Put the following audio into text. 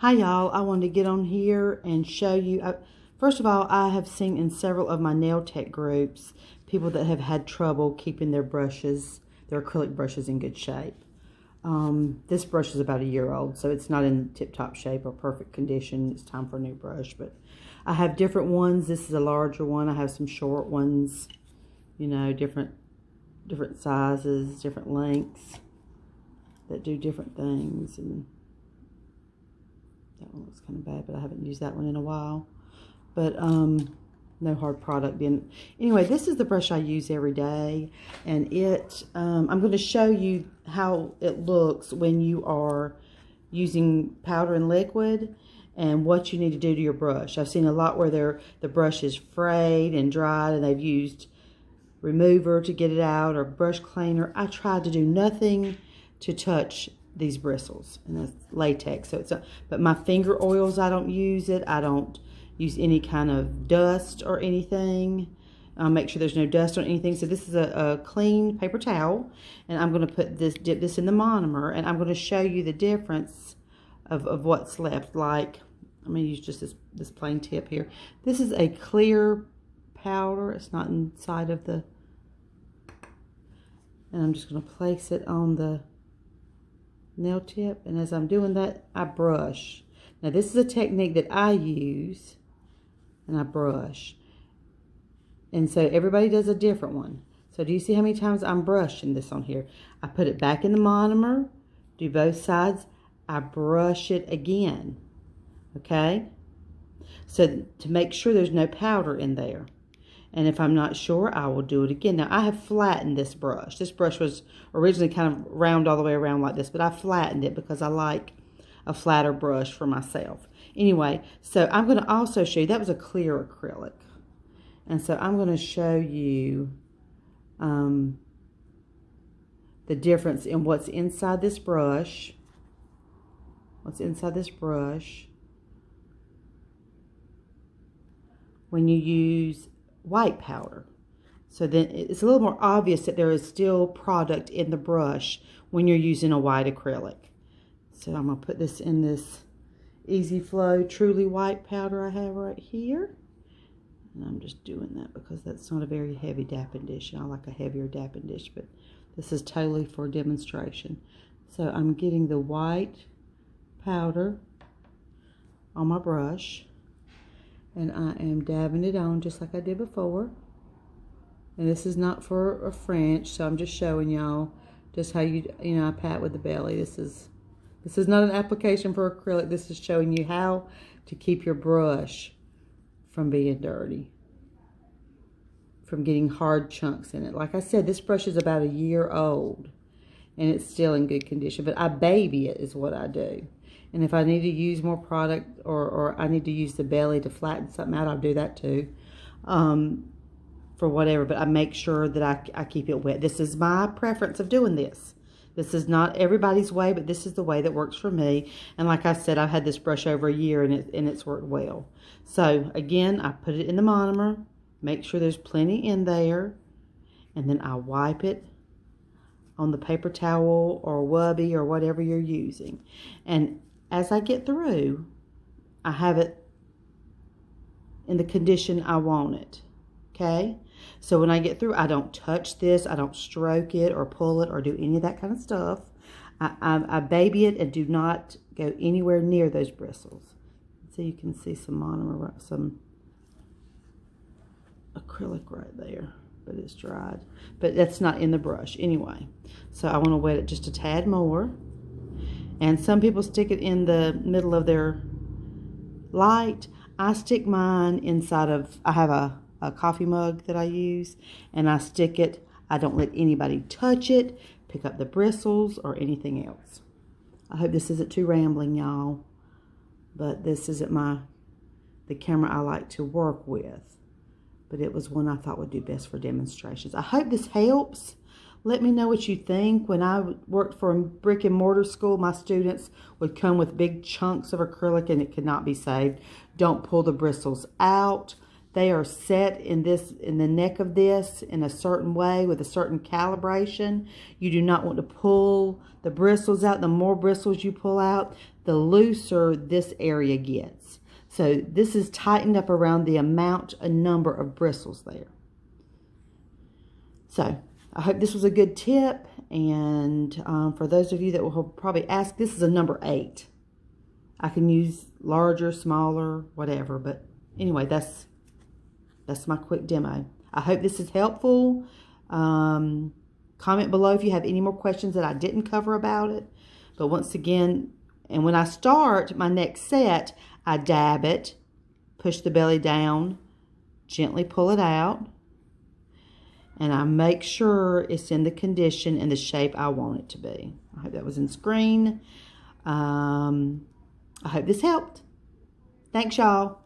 Hi y'all, I wanted to get on here and show you, first of all, I have seen in several of my nail tech groups, people that have had trouble keeping their brushes, their acrylic brushes in good shape. This brush is about a year old, so it's not in tip-top shape or perfect condition. It's time for a new brush, but I have different ones. This is a larger one. I have some short ones, you know, different sizes, different lengths that do different things. And that one looks kind of bad, but I haven't used that one in a while. But no hard product in. Anyway, this is the brush I use every day, and I'm going to show you how it looks when you are using powder and liquid and what you need to do to your brush. I've seen a lot where the brush is frayed and dried and they've used remover to get it out or brush cleaner. I tried to do nothing to touch these bristles, and that's latex, so but my finger oils, I don't use it. I don't use any kind of dust or anything. Make sure there's no dust on anything. So this is a clean paper towel, and I'm going to dip this in the monomer, and I'm going to show you the difference of what's left. Like, I'm going to use just this plain tip here. This is a clear powder. It's not inside of the, and I'm just going to place it on the nail tip, and as I'm doing that, I brush. Now this is a technique that I use, and I brush, and so everybody does a different one. So do you see how many times I'm brushing this on here? I put it back in the monomer, do both sides, I brush it again, okay? So to make sure there's no powder in there. And if I'm not sure, I will do it again. Now, I have flattened this brush. This brush was originally kind of round all the way around like this, but I flattened it because I like a flatter brush for myself. Anyway, so I'm going to also show you, that was a clear acrylic. And so I'm going to show you the difference in what's inside this brush. What's inside this brush when you use white powder. So then it's a little more obvious that there is still product in the brush when you're using a white acrylic. So I'm going to put this in this Easy Flow Truly White powder I have right here. And I'm just doing that because that's not a very heavy dapping dish. I like a heavier dapping dish, but this is totally for demonstration. So I'm getting the white powder on my brush, and I am dabbing it on just like I did before. And this is not for a French, so I'm just showing y'all just how I pat with the belly. This is not an application for acrylic. This is showing you how to keep your brush from being dirty, from getting hard chunks in it. Like I said, this brush is about a year old, and it's still in good condition, but I baby it is what I do. And if I need to use more product or I need to use the belly to flatten something out, I'll do that too, for whatever. But I make sure that I keep it wet. This is my preference of doing this. This is not everybody's way, but this is the way that works for me. And like I said, I've had this brush over a year, and it's worked well. So again, I put it in the monomer, make sure there's plenty in there, and then I wipe it on the paper towel or wubby or whatever you're using. And as I get through, I have it in the condition I want it, okay? So when I get through, I don't touch this, I don't stroke it or pull it or do any of that kind of stuff. I baby it and do not go anywhere near those bristles. So you can see some monomer, some acrylic right there, but it's dried. But that's not in the brush anyway. So I want to wet it just a tad more. And some people stick it in the middle of their light. I stick mine inside of, I have a coffee mug that I use, and I stick it. I don't let anybody touch it, pick up the bristles, or anything else. I hope this isn't too rambling, y'all, but this isn't the camera I like to work with, but it was one I thought would do best for demonstrations. I hope this helps. Let me know what you think. When I worked for a brick and mortar school, my students would come with big chunks of acrylic and it could not be saved. Don't pull the bristles out. they are set in the neck of this in a certain way with a certain calibration. You do not want to pull the bristles out. The more bristles you pull out, the looser this area gets. So this is tightened up around the amount and number of bristles there. So I hope this was a good tip. And for those of you that will probably ask, this is a number 8. I can use larger, smaller, whatever. But anyway, that's my quick demo. I hope this is helpful. Comment below if you have any more questions that I didn't cover about it. But once again, and when I start my next set, I dab it, push the belly down, gently pull it out, and I make sure it's in the condition and the shape I want it to be. I hope that was in screen. I hope this helped. Thanks, y'all.